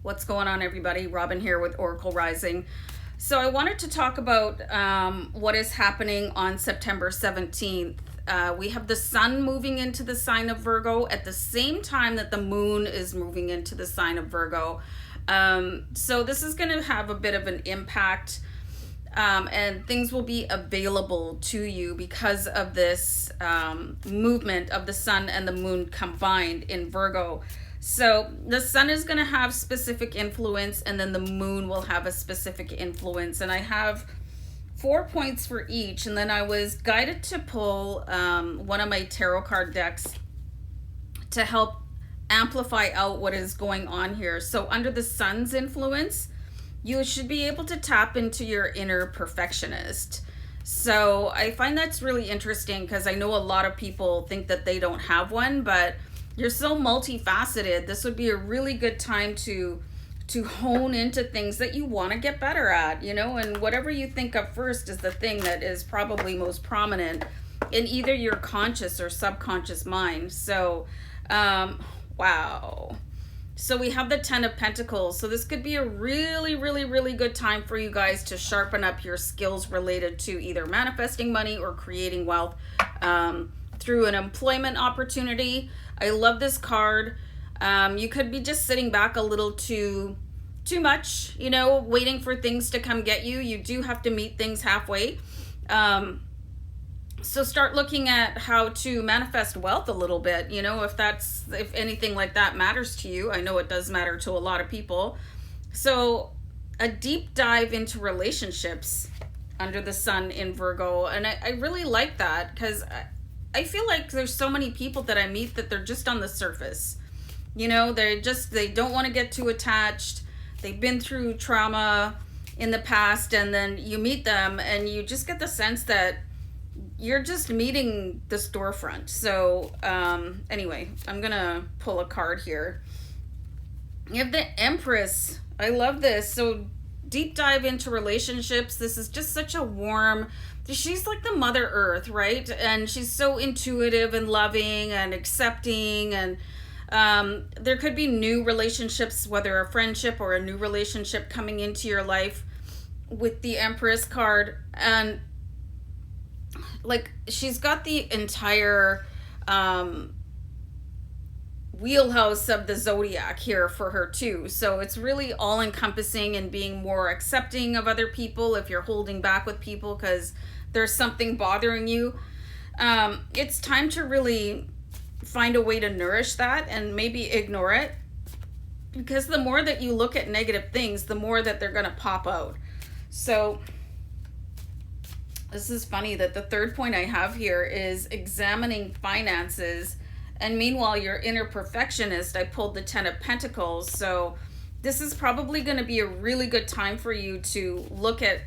What's going on, everybody? Robin here with Oracle Rising. So I wanted to talk about what is happening on September 17th. We have the sun moving into the sign of Virgo at the same time that the moon is moving into the sign of Virgo. So this is going to have a bit of an impact, and things will be available to you because of this movement of the sun and the moon combined in Virgo. So the sun is going to have specific influence, and then the moon will have a specific influence. And I have 4 points for each. And then I was guided to pull one of my tarot card decks to help amplify out what is going on here. So under the sun's influence, you should be able to tap into your inner perfectionist. So I find that's really interesting because I know a lot of people think that they don't have one, but you're so multifaceted. This would be a really good time to hone into things that you want to get better at, and whatever you think of first is the thing that is probably most prominent in either your conscious or subconscious mind. So, wow. So we have the 10 of Pentacles. So this could be a really, really, really good time for you guys to sharpen up your skills related to either manifesting money or creating wealth through an employment opportunity. I love this card. You could be just sitting back a little too much, waiting for things to come get you. You do have to meet things halfway. So start looking at how to manifest wealth a little bit, if anything like that matters to you. I know it does matter to a lot of people. So a deep dive into relationships under the sun in Virgo. And I really like that because I feel like there's so many people that I meet that they're just on the surface. They don't want to get too attached. They've been through trauma in the past, and then you meet them and you just get the sense that you're just meeting the storefront. So anyway, I'm gonna pull a card here. You have the Empress. I love this. So deep dive into relationships. This is just such a warm, she's like the Mother Earth, right? And she's so intuitive and loving and accepting, and there could be new relationships, whether a friendship or a new relationship coming into your life with the Empress card. And like, she's got the entire wheelhouse of the zodiac here for her too. So it's really all encompassing and being more accepting of other people if you're holding back with people because there's something bothering you. It's time to really find a way to nourish that and maybe ignore it, because the more that you look at negative things, the more that they're going to pop out. So this is funny that the third point I have here is examining finances. And meanwhile, your inner perfectionist, I pulled the 10 of Pentacles. So this is probably going to be a really good time for you to look at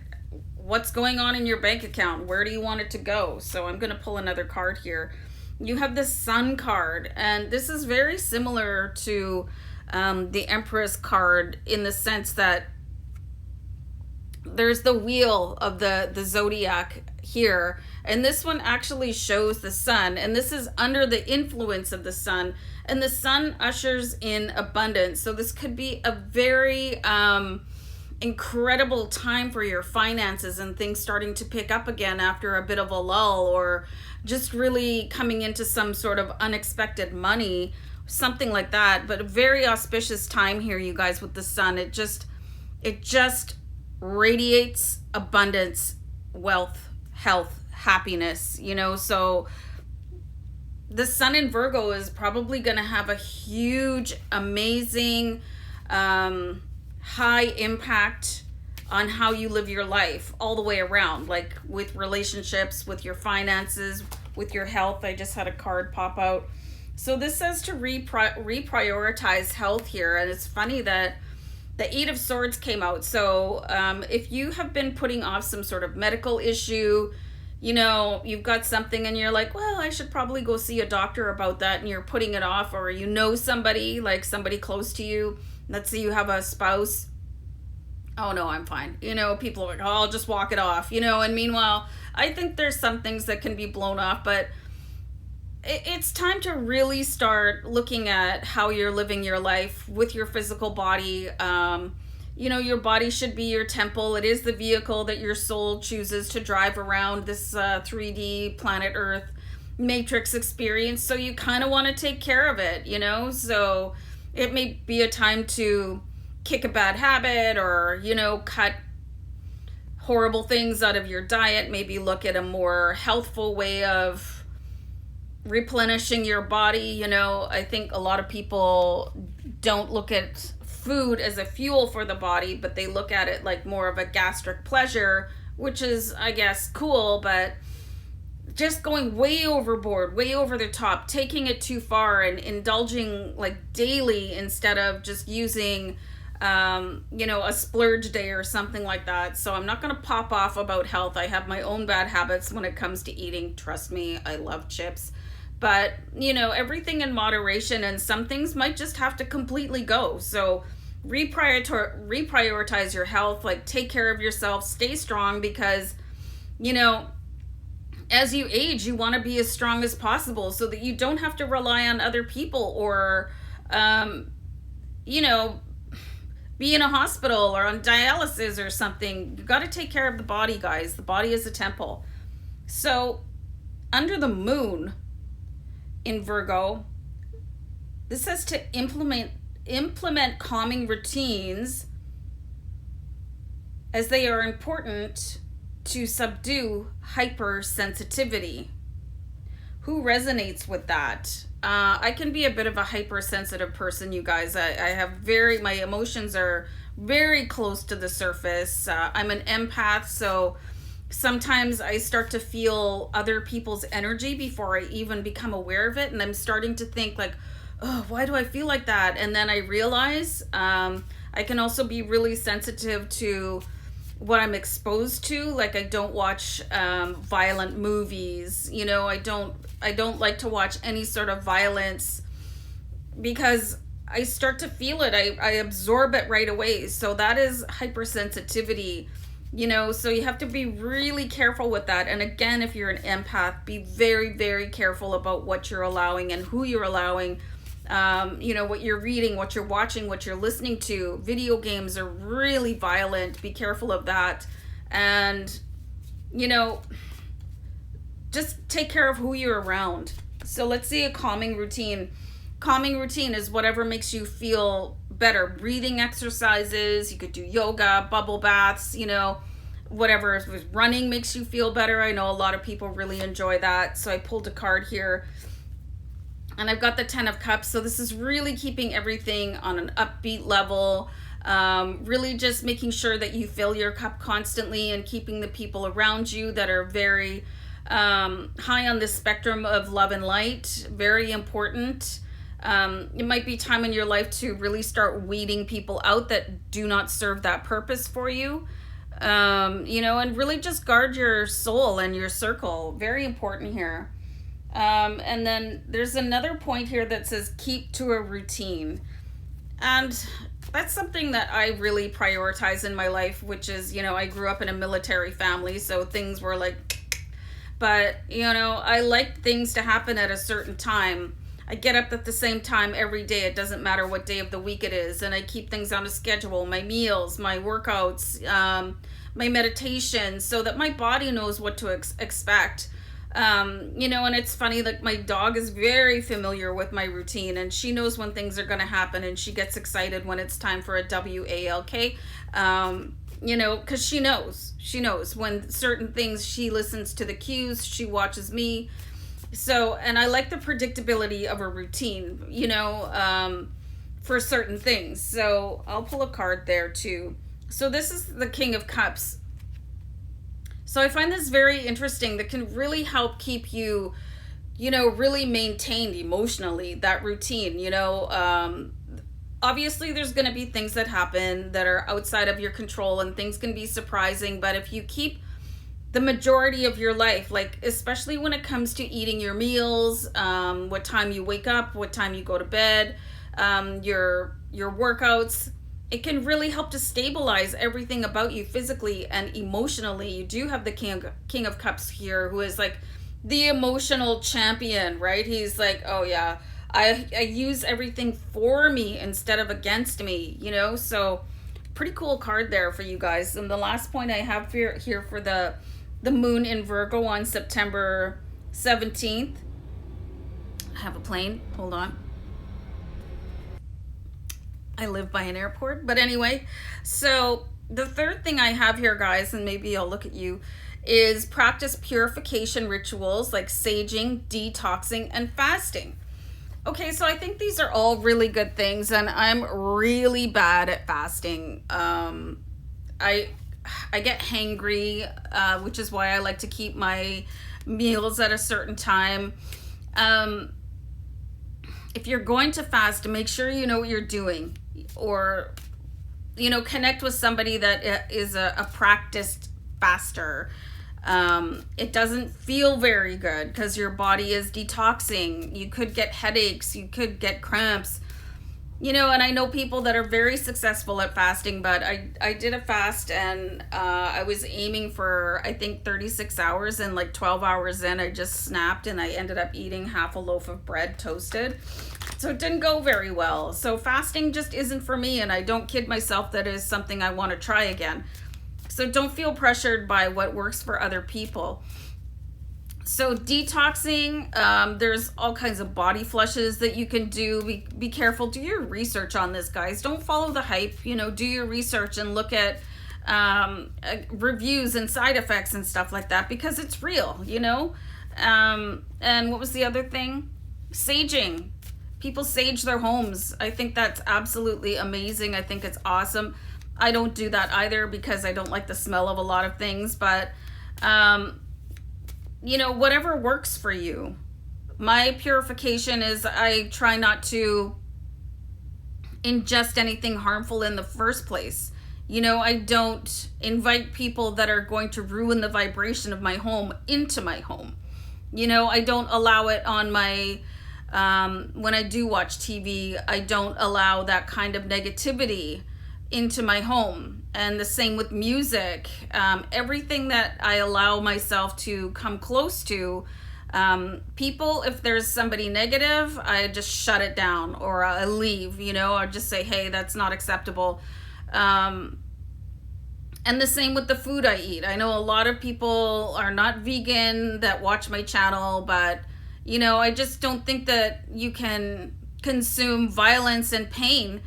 what's going on in your bank account. Where do you want it to go? So I'm going to pull another card here. You have the Sun card, and this is very similar to the Empress card in the sense that there's the wheel of the zodiac here, and this one actually shows the sun, and this is under the influence of the sun, and the sun ushers in abundance. So this could be a very incredible time for your finances and things starting to pick up again after a bit of a lull, or just really coming into some sort of unexpected money, something like that. But a very auspicious time here, you guys, with the sun. It just radiates abundance, wealth, health, happiness, so the sun in Virgo is probably going to have a huge, amazing, high impact on how you live your life all the way around, like with relationships, with your finances, with your health. I just had a card pop out. So this says to reprioritize health here. And it's funny that the 8 of Swords came out. So if you have been putting off some sort of medical issue, you've got something and you're like, well, I should probably go see a doctor about that, and you're putting it off, or somebody, like somebody close to you. Let's say you have a spouse. Oh no, I'm fine. People are like, oh, I'll just walk it off, and meanwhile, I think there's some things that can be blown off, but it's time to really start looking at how you're living your life with your physical body. Your body should be your temple. It is the vehicle that your soul chooses to drive around this 3D planet Earth matrix experience. So you kind of want to take care of it, So it may be a time to kick a bad habit or, cut horrible things out of your diet. Maybe look at a more healthful way of replenishing your body. I think a lot of people don't look at food as a fuel for the body, but they look at it like more of a gastric pleasure, which is, I guess, cool, but just going way overboard, way over the top, taking it too far and indulging like daily instead of just using a splurge day or something like that. So I'm not going to pop off about health. I have my own bad habits when it comes to eating. Trust me, I love chips. But, everything in moderation, and some things might just have to completely go. So reprioritize your health, like take care of yourself, stay strong, because, as you age, you want to be as strong as possible so that you don't have to rely on other people or, be in a hospital or on dialysis or something. You got to take care of the body, guys. The body is a temple. So, under the moon in Virgo, this says to implement calming routines, as they are important to subdue hypersensitivity. Who resonates with that? I can be a bit of a hypersensitive person, you guys. I have my emotions are very close to the surface. I'm an empath, so sometimes I start to feel other people's energy before I even become aware of it, and I'm starting to think like, oh, why do I feel like that? And then I realize I can also be really sensitive to what I'm exposed to. Like, I don't watch violent movies. I don't like to watch any sort of violence because I start to feel it. I absorb it right away. So that is hypersensitivity. So you have to be really careful with that. And again, if you're an empath, be very, very careful about what you're allowing and who you're allowing. What you're reading, what you're watching, what you're listening to. Video games are really violent. Be careful of that. And, just take care of who you're around. So let's see a calming routine. Calming routine is whatever makes you feel better. Breathing exercises. You could do yoga, bubble baths, whatever. If running makes you feel better. I know a lot of people really enjoy that. So I pulled a card here. And I've got the 10 of Cups. So this is really keeping everything on an upbeat level. Really just making sure that you fill your cup constantly and keeping the people around you that are very high on the spectrum of love and light. Very important. It might be time in your life to really start weeding people out that do not serve that purpose for you. And really just guard your soul and your circle. Very important here. And then there's another point here that says keep to a routine. And that's something that I really prioritize in my life, which is, I grew up in a military family, so things were like, but, I like things to happen at a certain time. I get up at the same time every day. It doesn't matter what day of the week it is. And I keep things on a schedule, my meals, my workouts, my meditation, so that my body knows what to expect. And it's funny, like my dog is very familiar with my routine, and she knows when things are going to happen, and she gets excited when it's time for a WALK, because she knows when certain things, she listens to the cues, she watches me. So, and I like the predictability of a routine, for certain things. So I'll pull a card there too. So this is the King of Cups. So I find this very interesting. That can really help keep you, really maintained emotionally, that routine. Obviously there's going to be things that happen that are outside of your control, and things can be surprising. But if you keep the majority of your life, like especially when it comes to eating your meals, what time you wake up, what time you go to bed, your workouts, it can really help to stabilize everything about you physically and emotionally. You do have the King of Cups here, who is like the emotional champion, right? He's like, oh yeah, I use everything for me instead of against me, you know? So pretty cool card there for you guys. And the last point I have here for the moon in Virgo on September 17th. I have a plane. Hold on. I live by an airport. But anyway, so the third thing I have here, guys, and maybe I'll look at you, is practice purification rituals like saging, detoxing, and fasting. Okay, so I think these are all really good things, and I'm really bad at fasting. I get hangry, which is why I like to keep my meals at a certain time. If you're going to fast, make sure you know what you're doing, or connect with somebody that is a practiced faster. It doesn't feel very good because your body is detoxing. You could get headaches, you could get cramps, and I know people that are very successful at fasting, but I did a fast, and I was aiming for, I think, 36 hours, and like 12 hours in, I just snapped, and I ended up eating half a loaf of bread toasted. So it didn't go very well. So fasting just isn't for me, and I don't kid myself that is something I want to try again. So don't feel pressured by what works for other people. So detoxing, there's all kinds of body flushes that you can do. Be careful. Do your research on this, guys. Don't follow the hype. Do your research and look at reviews and side effects and stuff like that, because it's real, And what was the other thing? Saging. People sage their homes. I think that's absolutely amazing. I think it's awesome. I don't do that either because I don't like the smell of a lot of things, but whatever works for you. My purification is I try not to ingest anything harmful in the first place. I don't invite people that are going to ruin the vibration of my home into my home. I don't allow it on my, when I do watch TV, I don't allow that kind of negativity into my home. And the same with music. Everything that I allow myself to come close to, people, if there's somebody negative, I just shut it down, or I leave, or just say, hey, that's not acceptable. And the same with the food I eat. I know a lot of people are not vegan that watch my channel, but I just don't think that you can consume violence and pain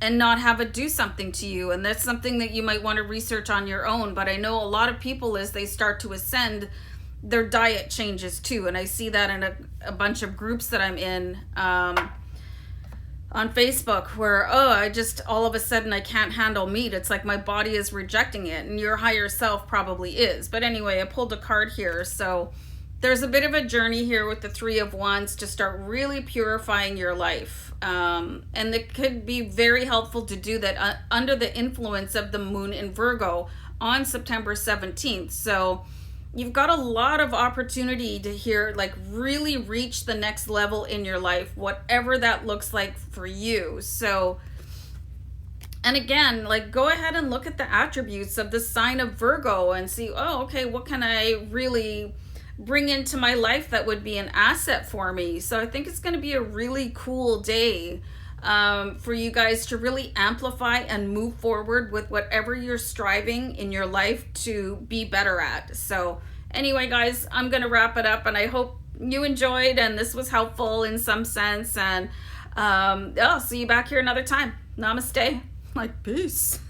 and not have it do something to you. And that's something that you might want to research on your own. But I know a lot of people, as they start to ascend, their diet changes too. And I see that in a bunch of groups that I'm in on Facebook, where, I just, all of a sudden I can't handle meat. It's like my body is rejecting it, and your higher self probably is. But anyway, I pulled a card here. So there's a bit of a journey here with the Three of Wands to start really purifying your life. And it could be very helpful to do that under the influence of the moon in Virgo on September 17th. So you've got a lot of opportunity to really reach the next level in your life, whatever that looks like for you. So, and again, go ahead and look at the attributes of the sign of Virgo and see, okay, what can I really bring into my life that would be an asset for me? So I think it's going to be a really cool day for you guys to really amplify and move forward with whatever you're striving in your life to be better at. So anyway, guys, I'm going to wrap it up, and I hope you enjoyed and this was helpful in some sense. And I'll see you back here another time. Namaste. Peace.